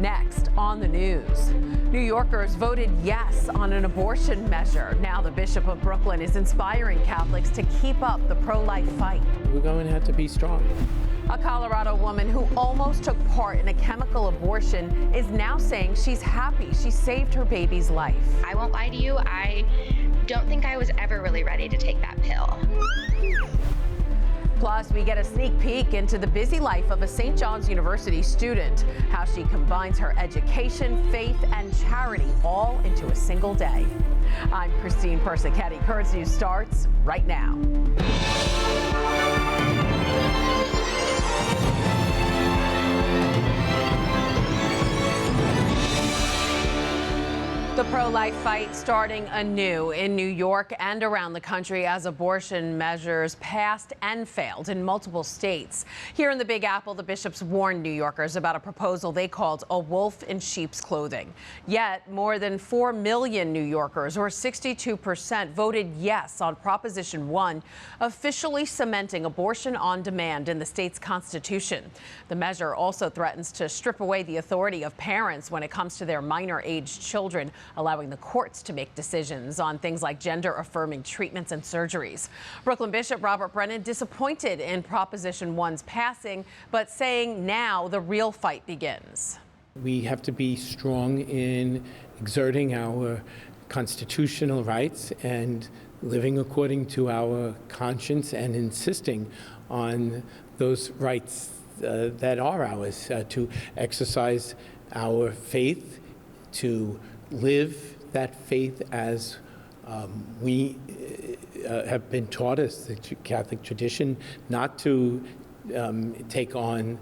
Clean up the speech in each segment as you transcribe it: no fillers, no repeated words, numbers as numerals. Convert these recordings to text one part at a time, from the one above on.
Next on the news, New Yorkers voted yes on an abortion measure. Now the Bishop of Brooklyn is inspiring Catholics to keep up the pro-life fight. We're going to have to be strong. A Colorado woman who almost took part in a chemical abortion is now saying she's happy she saved her baby's life. I won't lie to you, I don't think I was ever really ready to take that pill. Plus, we get a sneak peek into the busy life of a St. John's University student, how she combines her education, faith, and charity all into a single day. I'm Christine Persichetti. Currents News starts right now. The pro-life fight starting anew in New York and around the country as abortion measures passed and failed in multiple states. Here in the Big Apple, the bishops warned New Yorkers about a proposal they called a wolf in sheep's clothing. Yet, more than 4 million New Yorkers, or 62%, voted yes on Proposition 1, officially cementing abortion on demand in the state's constitution. The measure also threatens to strip away the authority of parents when it comes to their minor-aged children, allowing the courts to make decisions on things like gender-affirming treatments and surgeries. Brooklyn Bishop Robert Brennan disappointed in Proposition 1's passing, but saying now the real fight begins. We have to be strong in exerting our constitutional rights and living according to our conscience and insisting on those rights that are ours, to exercise our faith, to live that faith as we have been taught as the Catholic tradition, not to take on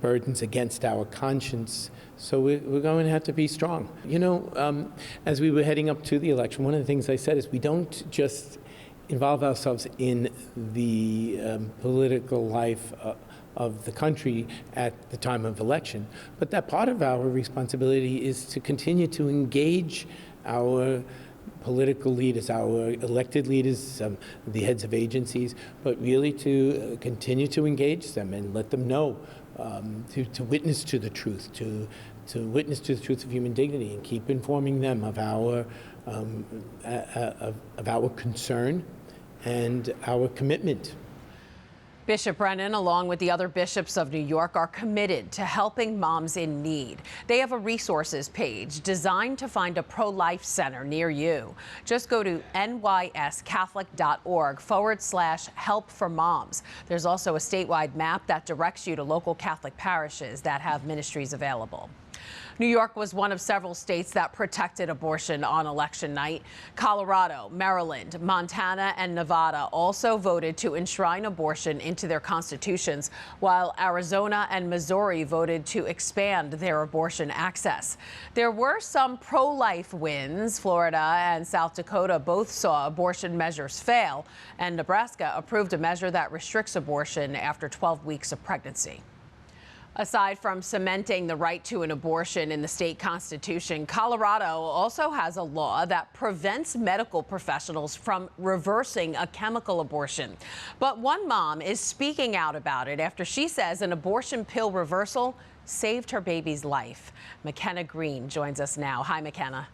burdens against our conscience. So we're going to have to be strong. You know, as we were heading up to the election, one of the things I said is we don't just involve ourselves in the political life of the country at the time of election, but that part of our responsibility is to continue to engage our political leaders, our elected leaders, the heads of agencies, but really to continue to engage them and let them know, to witness to the truth, to witness to the truth of human dignity, and keep informing them of our concern and our commitment. Bishop Brennan, along with the other bishops of New York, are committed to helping moms in need. They have a resources page designed to find a pro-life center near you. Just go to nyscatholic.org/help for moms. There's also a statewide map that directs you to local Catholic parishes that have ministries available. New York was one of several states that protected abortion on election night. Colorado, Maryland, Montana, and Nevada also voted to enshrine abortion into their constitutions, while Arizona and Missouri voted to expand their abortion access. There were some pro-life wins. Florida and South Dakota both saw abortion measures fail, and Nebraska approved a measure that restricts abortion after 12 weeks of pregnancy. Aside from cementing the right to an abortion in the state constitution, Colorado also has a law that prevents medical professionals from reversing a chemical abortion. But one mom is speaking out about it after she says an abortion pill reversal saved her baby's life. McKenna Green joins us now. Hi, McKenna.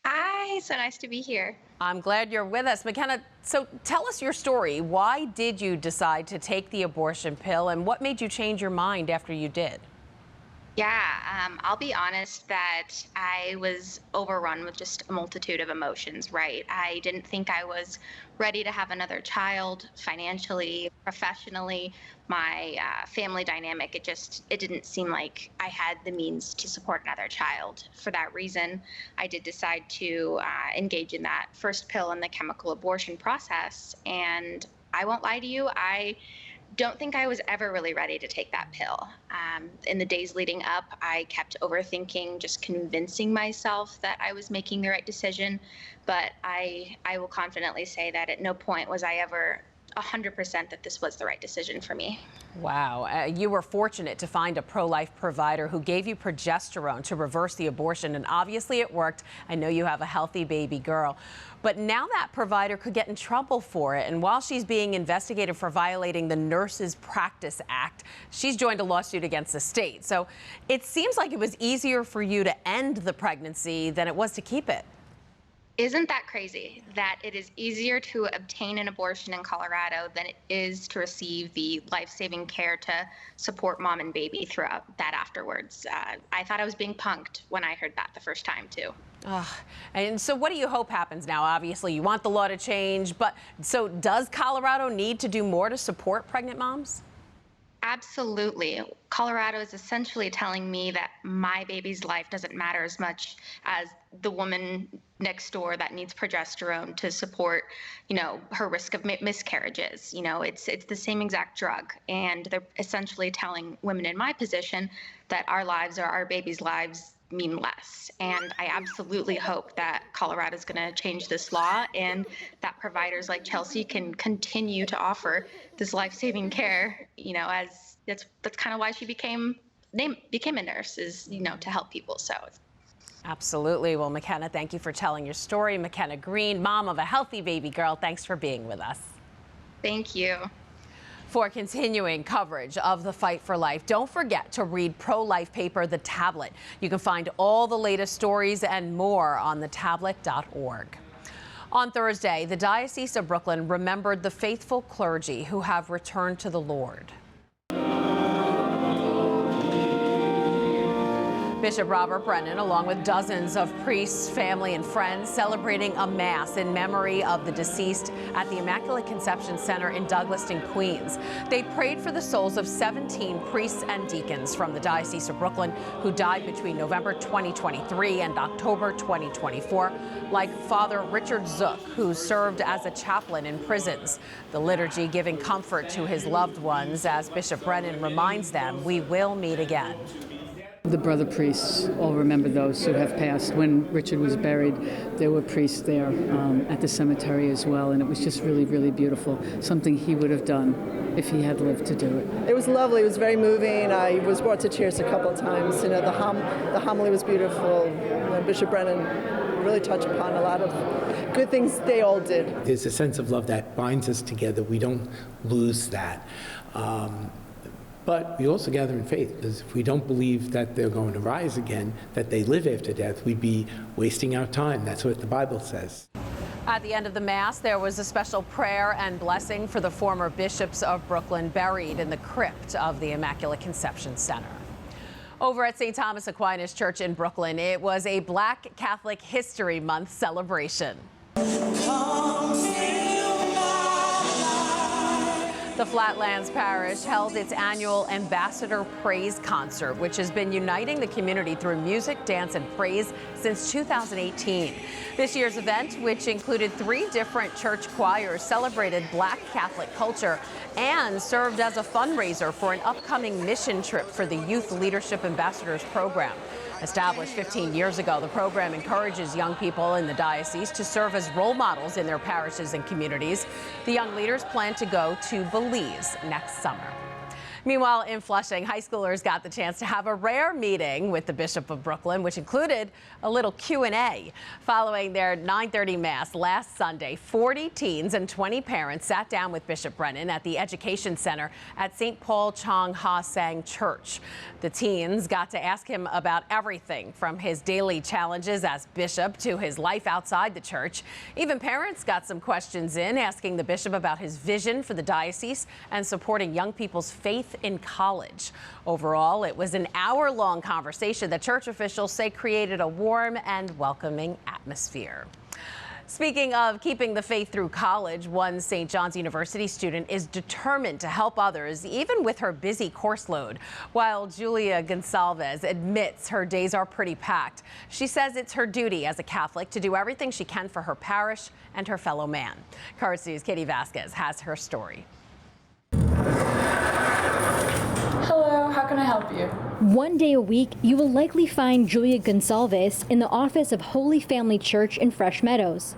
Hi, so nice to be here. I'm glad you're with us. McKenna, so tell us your story. Why did you decide to take the abortion pill, and what made you change your mind after you did? Yeah, I'll be honest that I was overrun with just a multitude of emotions, right? I didn't think I was ready to have another child financially, professionally. My family dynamic, it didn't seem like I had the means to support another child. For that reason, I did decide to engage in that first pill in the chemical abortion process. And I won't lie to you, I don't think I was ever really ready to take that pill. In the days leading up, I kept overthinking, just convincing myself that I was making the right decision. But I will confidently say that at no point was I ever 100% that this was the right decision for me. Wow. You were fortunate to find a pro-life provider who gave you progesterone to reverse the abortion, and obviously it worked. I know you have a healthy baby girl. But now that provider could get in trouble for it. And while she's being investigated for violating the Nurses Practice Act, she's joined a lawsuit against the state. So it seems like it was easier for you to end the pregnancy than it was to keep it. Isn't that crazy that it is easier to obtain an abortion in Colorado than it is to receive the life-saving care to support mom and baby throughout that afterwards? I thought I was being punked when I heard that the first time, too. And so what do you hope happens now? Obviously, you want the law to change, but so does Colorado need to do more to support pregnant moms? Absolutely. Colorado is essentially telling me that my baby's life doesn't matter as much as the woman next door that needs progesterone to support, her risk of miscarriages. It's the same exact drug. And they're essentially telling women in my position that our lives or our baby's lives mean less. And I absolutely hope that Colorado is going to change this law and that providers like Chelsea can continue to offer this life-saving care, as that's kind of why she became a nurse, is, to help people. So. Absolutely. Well, McKenna, thank you for telling your story. McKenna Green, mom of a healthy baby girl, thanks for being with us. Thank you. For continuing coverage of the fight for life, don't forget to read pro-life paper, The Tablet. You can find all the latest stories and more on thetablet.org. On Thursday, the Diocese of Brooklyn remembered the faithful clergy who have returned to the Lord. Bishop Robert Brennan, along with dozens of priests, family, and friends, celebrating a mass in memory of the deceased at the Immaculate Conception Center in Douglaston, Queens. They prayed for the souls of 17 priests and deacons from the Diocese of Brooklyn who died between November 2023 and October 2024, like Father Richard Zook, who served as a chaplain in prisons. The liturgy giving comfort to his loved ones as Bishop Brennan reminds them, we will meet again. The brother priests all remember those who have passed. When Richard was buried, there were priests there at the cemetery as well, and it was just really, really beautiful, something he would have done if he had lived to do it. It was lovely. It was very moving. I was brought to tears a couple of times. The homily was beautiful. Bishop Brennan really touched upon a lot of good things they all did. There's a sense of love that binds us together. We don't lose that. But we also gather in faith, because if we don't believe that they're going to rise again, that they live after death, we'd be wasting our time. That's what the Bible says. At the end of the Mass, there was a special prayer and blessing for the former bishops of Brooklyn buried in the crypt of the Immaculate Conception Center. Over at St. Thomas Aquinas Church in Brooklyn, it was a Black Catholic History Month celebration. The Flatlands Parish held its annual Ambassador Praise Concert, which has been uniting the community through music, dance, and praise since 2018. This year's event, which included 3 different church choirs, celebrated Black Catholic culture and served as a fundraiser for an upcoming mission trip for the Youth Leadership Ambassadors program. Established 15 years ago, the program encourages young people in the diocese to serve as role models in their parishes and communities. The young leaders plan to go to Belize next summer. Meanwhile, in Flushing, high schoolers got the chance to have a rare meeting with the Bishop of Brooklyn, which included a little Q&A. Following their 9:30 Mass last Sunday, 40 teens and 20 parents sat down with Bishop Brennan at the Education Center at St. Paul Chong Ha Sang Church. The teens got to ask him about everything from his daily challenges as bishop to his life outside the church. Even parents got some questions in, asking the bishop about his vision for the diocese and supporting young people's faith in college. Overall, it was an hour-long conversation that church officials say created a warm and welcoming atmosphere. Speaking of keeping the faith through college, one St. John's University student is determined to help others, even with her busy course load. While Julia Gonsalves admits her days are pretty packed, she says it's her duty as a Catholic to do everything she can for her parish and her fellow man. Cars News' Katie Vasquez has her story. Hello, how can I help you? One day a week, you will likely find Julia Gonsalves in the office of Holy Family Church in Fresh Meadows.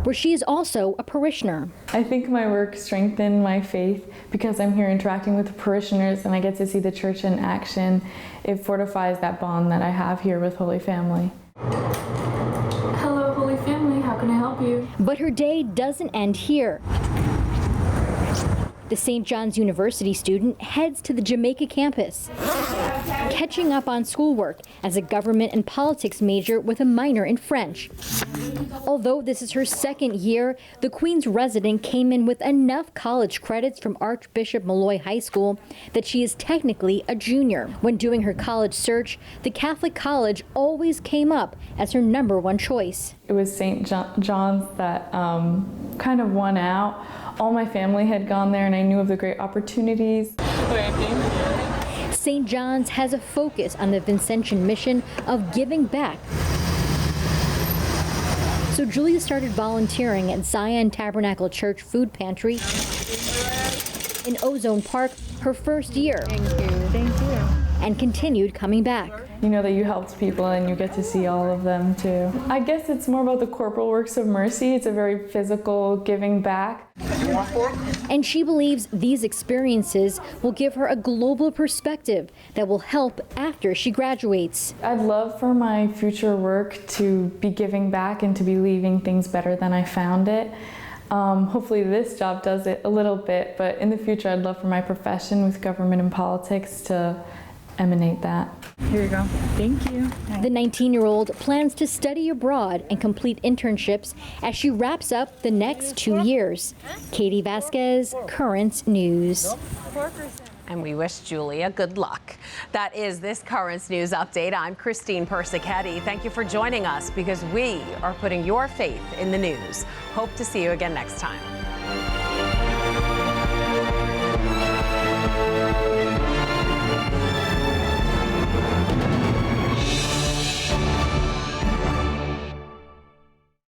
where she is also a parishioner. I think my work strengthened my faith because I'm here interacting with the parishioners and I get to see the church in action. It fortifies that bond that I have here with Holy Family. Hello, Holy Family. How can I help you? But her day doesn't end here. The St. John's University student heads to the Jamaica campus, catching up on schoolwork as a government and politics major with a minor in French. Although this is her second year, the Queens resident came in with enough college credits from Archbishop Malloy High School that she is technically a junior. When doing her college search, the Catholic college always came up as her #1 choice. It was St. John's that kind of won out. All my family had gone there and I knew of the great opportunities. St. John's has a focus on the Vincentian mission of giving back. So Julia started volunteering at Zion Tabernacle Church food pantry in Ozone Park her first year. Thank you. And continued coming back. You know that you helped people and you get to see all of them too. I guess it's more about the corporal works of mercy. It's a very physical giving back. And she believes these experiences will give her a global perspective that will help after she graduates. I'd love for my future work to be giving back and to be leaving things better than I found it. Hopefully this job does it a little bit, but in the future I'd love for my profession with government and politics to emanate that. Here you go. Thank you. The 19-year-old plans to study abroad and complete internships as she wraps up the next 2 years. Katie Vasquez, Currents News. And we wish Julia good luck. That is this Currents News Update. I'm Christine Persichetti. Thank you for joining us because we are putting your faith in the news. Hope to see you again next time.